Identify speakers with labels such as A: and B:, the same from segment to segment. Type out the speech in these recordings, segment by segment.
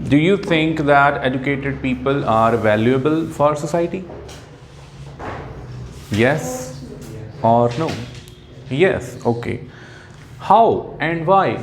A: Do you think that educated people are valuable for society? Yes or no? Yes, okay. How and why?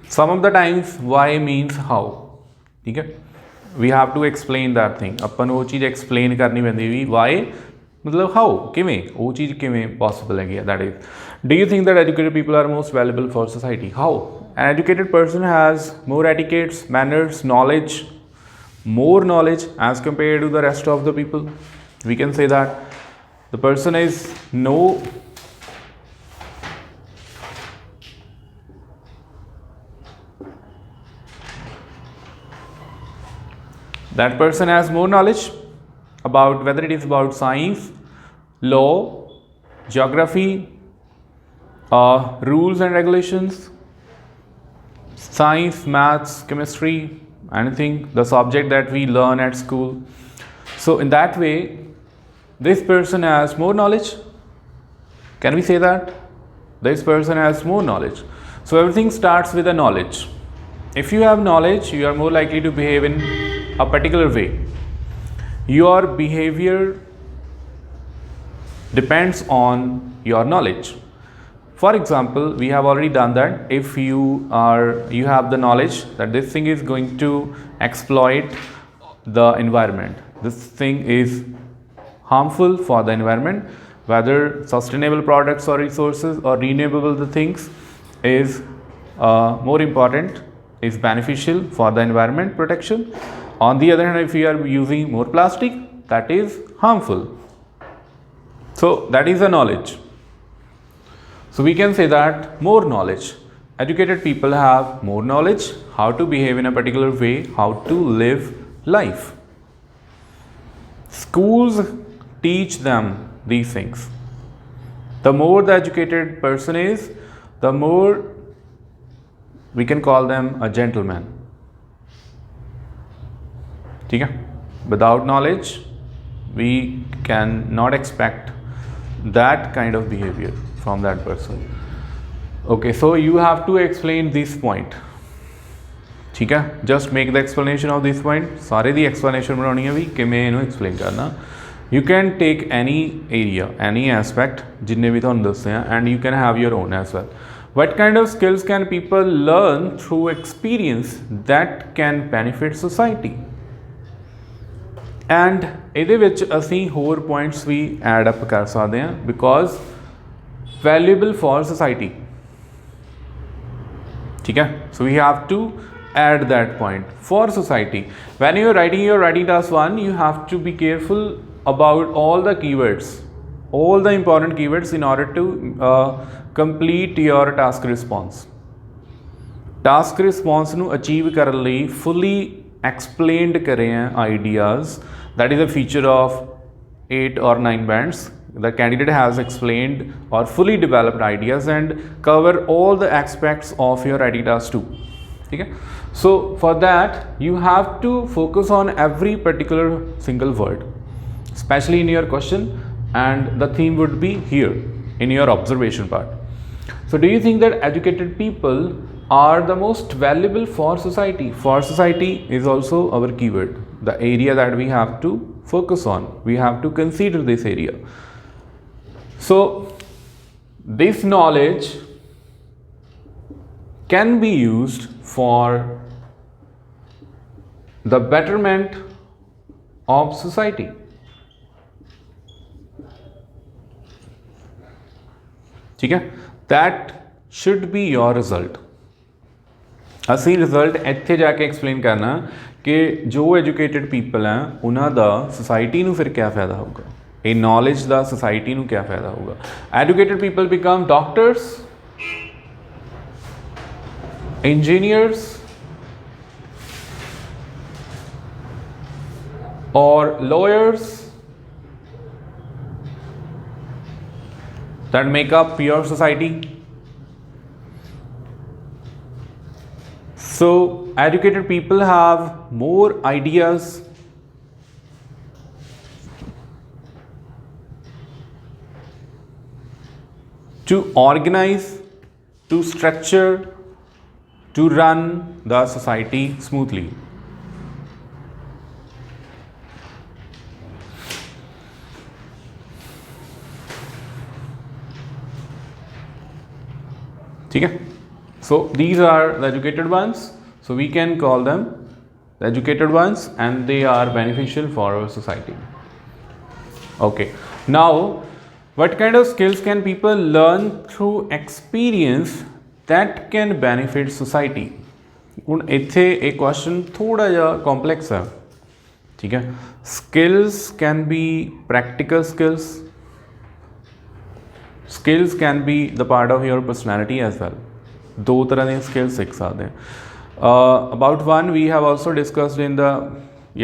A: Some of the times why means how. ठीक है, we have to explain that thing. ਆਪਾਂ ਨੂੰ ਉਹ ਚੀਜ਼ explain ਕਰਨੀ ਪੈਂਦੀ ਵੀ why मतलब how ਕਿਵੇਂ ਉਹ ਚੀਜ਼ ਕਿਵੇਂ possible ਹੈਗੀ ਹੈ. That is, do you think that educated people are most valuable for society? How? An educated person has more etiquettes, manners, knowledge, more knowledge as compared to the rest of the people. We can say that the person is that person has more knowledge about whether it is about science, law, geography, rules and regulations, science, maths, chemistry, anything, the subject that we learn at school. So in that way, this person has more knowledge. Can we say that? This person has more knowledge. So everything starts with a knowledge. If you have knowledge, you are more likely to behave in a particular way. Your behavior depends on your knowledge. For example, we have already done that. If you have the knowledge that this thing is going to exploit the environment, this thing is harmful for the environment, whether sustainable products or resources or renewable the things is more important, is beneficial for the environment protection. On the other hand, if you are using more plastic, that is harmful. So that is a knowledge. So we can say that more knowledge. Educated people have more knowledge how to behave in a particular way, how to live life. Schools teach them these things. The more the educated person is, the more we can call them a gentleman. ठीक है? Without knowledge, we cannot expect that kind of behavior from that person. Okay, so you have to explain this point. ठीक है? Just make the explanation of this point. सारे दी explanation बनानी है भी कि मैं इन्हों explain करना. You can take any area, any aspect जिन्ने भी तुहानू दस्से हैं, and you can have your own as well. What kind of skills can people learn through experience that can benefit society? And ਇਹਦੇ ਵਿੱਚ ਅਸੀਂ ਹੋਰ points ਵੀ add up ਕਰ ਸਕਦੇ ਹਾਂ, because valuable for society. ठीक है? So we have to add that point for society. When you are writing your writing task 1, you have to be careful about all the keywords, all the important keywords in order to complete your task response. Task response ਨੂੰ achieve ਕਰਨ ਲਈ fully explained ਕਰੇ हैं ideas. That is a feature of 8 or 9 bands. The candidate has explained or fully developed ideas and cover all the aspects of your writing task 2. Okay? So for that, you have to focus on every particular single word, especially in your question, and the theme would be here in your observation part. So do you think that educated people are the most valuable for society? For society is also our keyword, the area that we have to focus on. We have to consider this area. So this knowledge can be used for the betterment of society. ठीक है? That should be your result. ਅਸੀਂ result ਇੱਥੇ ਜਾ ਕੇ explain ਕਰਨਾ ਕਿ ਜੋ educated people ਹੈ ਉਹਨਾਂ ਦਾ ਸੋਸਾਇਟੀ ਨੂੰ ਫਿਰ ਕਿਆ ਫਾਇਦਾ ਹੋਊਗਾ, ਇਹ ਨੌਲੇਜ ਦਾ ਸੋਸਾਇਟੀ ਨੂੰ ਕਿਆ ਫਾਇਦਾ ਹੋਊਗਾ. Educated people become doctors, engineers, or lawyers that make up your society. So educated people have more ideas, to organize, to structure, to run the society smoothly. Okay? So these are the educated ones, so we can call them the educated ones, and they are beneficial for our society. Okay, now what kind of skills can people learn through experience that can benefit society? ਹੁਣ ਇੱਥੇ ਇਹ question ਥੋੜਾ ਜਿਹਾ complex ਹੈ, ਠੀਕ ਹੈ. Skills can be practical skills. Skills can be the part of your personality as well. ਦੋ ਤਰ੍ਹਾਂ ਦੀਆਂ skills ਸਿੱਖ ਸਕਦੇ ਹਾਂ. About one we have also discussed in the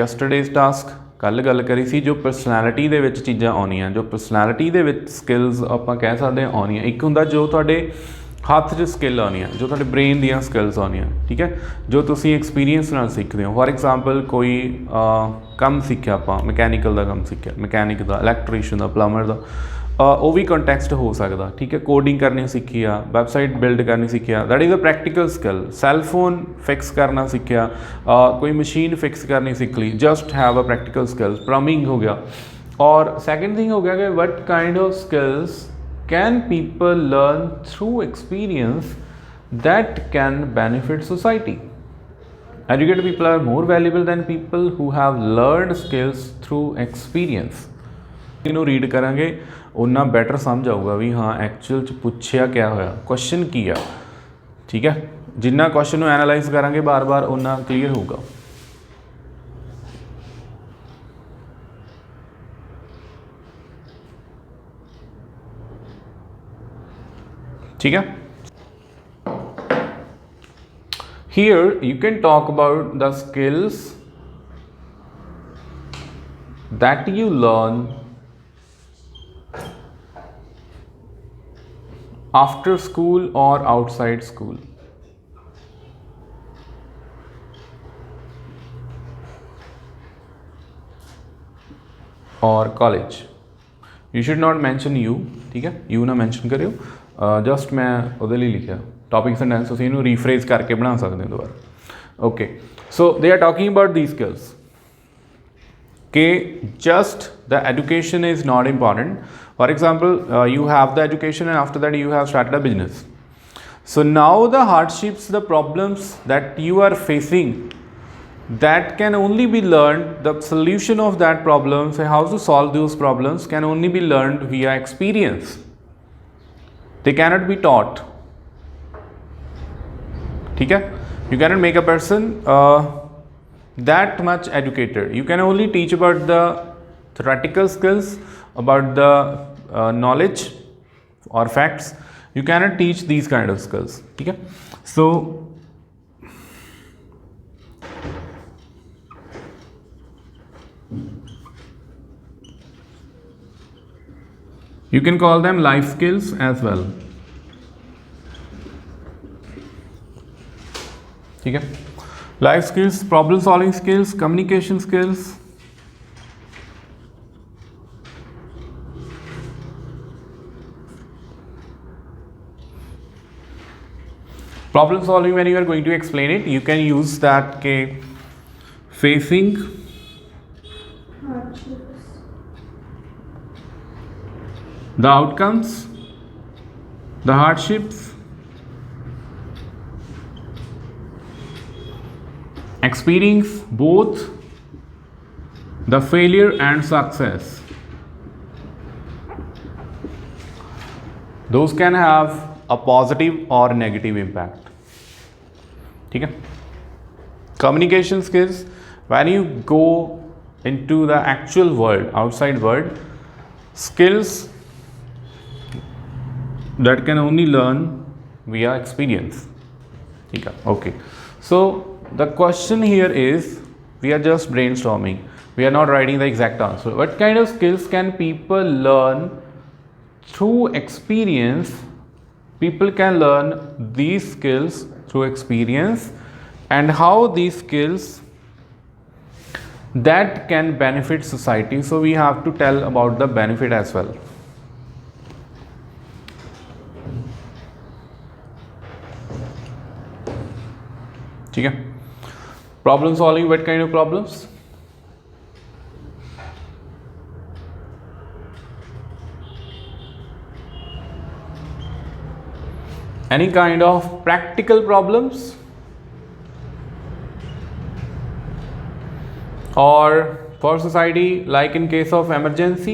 A: yesterday's task. ਕੱਲ ਗੱਲ ਕਰੀ ਸੀ ਜੋ ਪਰਸਨੈਲਿਟੀ ਦੇ ਵਿੱਚ ਚੀਜ਼ਾਂ ਆਉਣੀਆਂ, ਜੋ ਪਰਸਨੈਲਿਟੀ ਦੇ ਵਿੱਚ ਸਕਿੱਲਸ ਆਪਾਂ ਕਹਿ ਸਕਦੇ ਹਾਂ ਆਉਣੀਆਂ. ਇੱਕ ਹੁੰਦਾ ਜੋ ਤੁਹਾਡੇ ਹੱਥ 'ਚ ਸਕਿੱਲ ਆਉਣੀਆਂ, ਜੋ ਤੁਹਾਡੇ ਬ੍ਰੇਨ ਦੀਆਂ ਸਕਿੱਲਸ ਆਉਣੀਆਂ, ਠੀਕ ਹੈ, ਜੋ ਤੁਸੀਂ ਐਕਸਪੀਰੀਅੰਸ ਨਾਲ ਸਿੱਖਦੇ ਹੋ. ਫੋਰ ਐਗਜ਼ਾਮਪਲ ਕੋਈ ਕੰਮ ਸਿੱਖਿਆ ਆਪਾਂ, ਮਕੈਨੀਕਲ ਦਾ ਕੰਮ ਸਿੱਖਿਆ, ਮਕੈਨਿਕ ਦਾ, ਇਲੈਕਟ੍ਰੀਸ਼ੀਅਨ ਦਾ, ਪਲੰਬਰ ਦਾ, ਉਹ ਵੀ ਕੰਟੈਕਸਟ ਹੋ ਸਕਦਾ, ਠੀਕ ਹੈ. ਕੋਡਿੰਗ ਕਰਨੀ ਸਿੱਖੀ ਆ, ਵੈਬਸਾਈਟ ਬਿਲਡ ਕਰਨੀ ਸਿੱਖਿਆ, that is a practical skill. Cellphone fix ਕਰਨਾ ਸਿੱਖਿਆ, ਕੋਈ ਮਸ਼ੀਨ ਫਿਕਸ ਕਰਨੀ ਸਿੱਖ ਲਈ, just have a practical skills. Plumbing ਹੋ ਗਿਆ. ਔਰ ਸੈਕਿੰਡ ਥਿੰਗ ਹੋ ਗਿਆ ਕਿ what kind of skills can people learn through experience that can benefit society? Educated people are more valuable than people who have learned skills through experience. ਇਹਨੂੰ read ਕਰਾਂਗੇ ਉਨਾ better ਸਮਝ ਆਊਗਾ ਵੀ ਹਾਂ ਐਕਚੁਅਲ 'ਚ ਪੁੱਛਿਆ ਕਿਆ ਹੋਇਆ, ਕੁਐਸਚਨ ਕੀ ਆ, ਠੀਕ ਹੈ. ਜਿੰਨਾ ਕੁਐਸਚਨ ਨੂੰ ਐਨਾਲਾਈਜ਼ ਕਰਾਂਗੇ ਬਾਰ-ਬਾਰ ਉਨਾ ਕਲੀਅਰ ਹੋਊਗਾ. ठीक है. Here you can talk about the skills that you learn after school or outside school. Or college. You should not mention you, ठीक है, you ना mention करियो. जस्ट मैं ਉਹਦੇ ਲਈ ਲਿਖਿਆ ਟੌਪਿਕ ਸੈਂਟੈਂਸ, ਤੁਸੀਂ ਇਹਨੂੰ ਰੀਫਰੇਜ਼ ਕਰਕੇ ਬਣਾ ਸਕਦੇ ਹੋ ਦੁਬਾਰਾ. Okay, so they are talking about these skills ਕਿ just the education is not important. For example you have the education and after that you have started a business. So now the hardships, the problems that you are facing, that can only be learned, the solution of that problems and how to solve those problems can only be learned via experience. They cannot be taught. ठीक है, you cannot make a person that much educated. You can only teach about the theoretical skills, about the knowledge or facts. You cannot teach these kind of skills. ठीक है, so you can call them life skills as well. ठीक है, life skills, problem solving skills, communication skills. Problem solving, when you are going to explain it, you can use that ke facing the outcomes, the hardships, experience both the failure and success. Those can have a positive or negative impact. ठीक है. Communication skills, when you go into the actual world, outside world, skills that can only learn via experience. Okay, so the question here is, we are just brainstorming, we are not writing the exact answer. What kind of skills can people learn through experience? People can learn these skills through experience, and how these skills that can benefit society. So we have to tell about the benefit as well. ठीक है। Problem solving, what kind of problems? Any kind of practical problems or for society, like in case of emergency?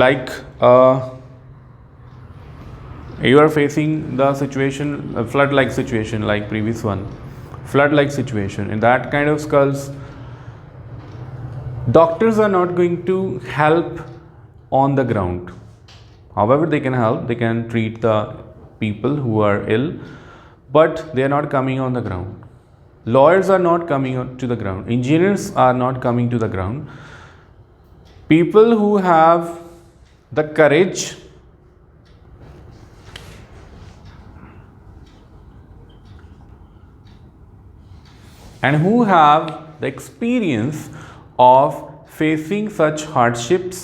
A: Like you are facing the situation, a flood like situation like previous one, flood like situation. In that kind of skulls, doctors are not going to help on the ground. However, they can help, they can treat the people who are ill, but they are not coming on the ground. Lawyers are not coming to the ground. Engineers are not coming to the ground. People who have the courage and who have the experience of facing such hardships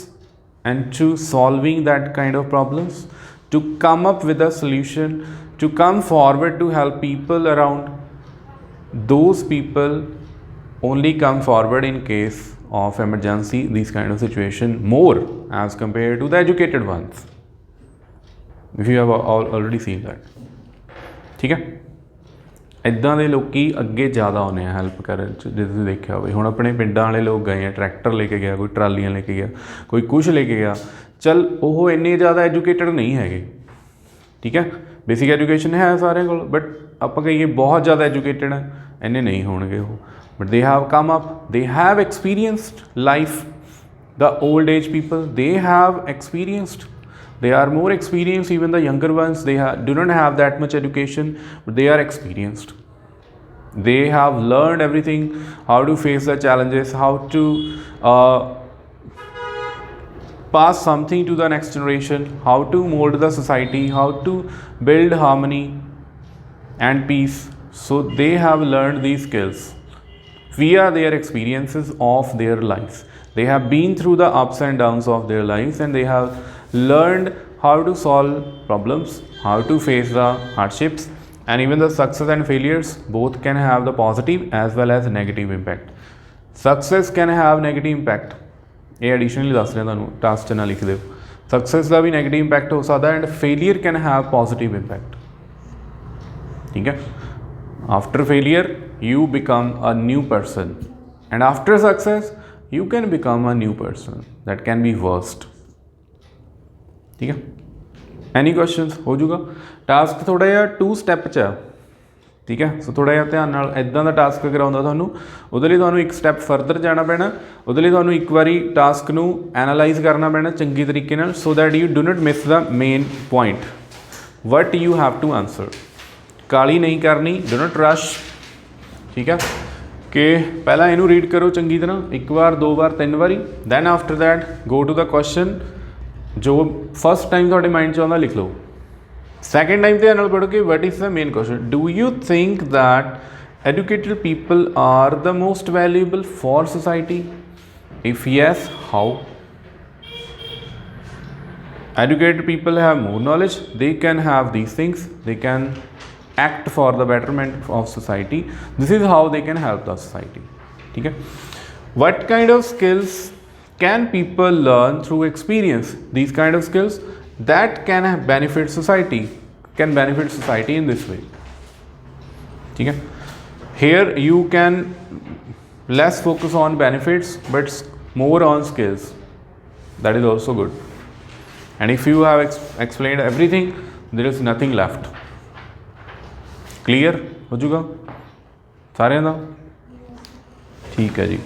A: and to solving that kind of problems, to come up with a solution, to come forward to help people around, those people only come forward in case of emergency, these kind of situation, more as compared to the educated ones, if you have already seen that. ठीक है, ਇੱਦਾਂ ਦੇ ਲੋਕੀ ਅੱਗੇ ਜ਼ਿਆਦਾ ਆਉਂਦੇ ਆ help ਕਰਨ 'ਚ। ਜੇ ਤੁਸੀਂ ਦੇਖਿਆ ਹੋਵੇ, ਹੁਣ ਆਪਣੇ ਪਿੰਡਾਂ ਵਾਲੇ ਲੋਕ ਗਏ ਆ, ਟਰੈਕਟਰ ਲੈ ਕੇ ਗਿਆ, ਕੋਈ ਟਰਾਲੀਆਂ ਲੈ ਕੇ ਗਿਆ, ਕੋਈ ਕੁਛ ਲੈ ਕੇ ਗਿਆ। ਚੱਲ ਉਹ ਇੰਨੇ ਜ਼ਿਆਦਾ ਐਜੂਕੇਟਡ ਨਹੀਂ ਹੈਗੇ, ਠੀਕ ਹੈ, ਬੇਸਿਕ ਐਜੂਕੇਸ਼ਨ ਹੈ ਸਾਰਿਆਂ ਕੋਲ, ਬਟ ਆਪਾਂ ਕਹੀਏ ਬਹੁਤ ਜ਼ਿਆਦਾ ਐਜੂਕੇਟਡ ਹੈ, ਇੰਨੇ ਨਹੀਂ ਹੋਣਗੇ ਉਹ, but they have come up, they have experienced life. The old age people, they have experienced, they are more experienced, even the younger ones, they do not have that much education, but they are experienced. They have learned everything, how to face the challenges, how to pass something to the next generation, how to mold the society, how to build harmony and peace. So they have learned these skills via their experiences of their lives. They have been through the ups and downs of their lives, and they have learned how to solve problems, how to face the hardships, and even the success and failures both can have the positive as well as negative impact. Success can have negative impact, ये additionally ਦੱਸ ਰਿਹਾ ਤੁਹਾਨੂੰ, task 'ਚ ਨਾ ਲਿਖ ਦਿਓ। Success ਦਾ ਵੀ negative impact ਹੋ ਸਕਦਾ, and failure can have positive impact. ਠੀਕ ਹੈ, after failure you become a new person, and after success you can become a new person that can be worst। ठीक है, एनी क्वेश्चंस? हो जाऊगा। Task थोड़ा जिहा 2 step च है, ठीक है, सो थोड़ा जिहा ध्यान नाल इदां दा टास्क अगर आउंदा तुहानूं, उहदे लई तुहानूं एक स्टैप फरदर जाना पैना, उहदे लई तुहानूं एक वारी टास्क नूं एनालाइज करना पैना चंगी तरीके नाल, so that you do not miss the main point what you have to answer. काली नहीं करनी, डू नॉट रश, ठीक है, कि पहला इनू रीड करो चंगी तरह, 1 बार 2 बार 3 बारी, then after that go to the question जो फस्ट टाइम थोड़े माइंड च आउंदा लिख लो, सैकेंड टाइम ध्यान नाल पढ़ो कि what is the main question. Do you think that educated people are the most valuable for society? If yes, how? Educated people have more knowledge, they can have these things, they can act for the betterment of society, this is how they can help the society। ठीक है, what kind of skills can people learn through experience? These kind of skills that can benefit society, can benefit society in this way। ठीक है, here you can less focus on benefits but more on skills, that is also good, and if you have explained everything there is nothing left। Clear हो जाएगा सारे का? ठीक है जी।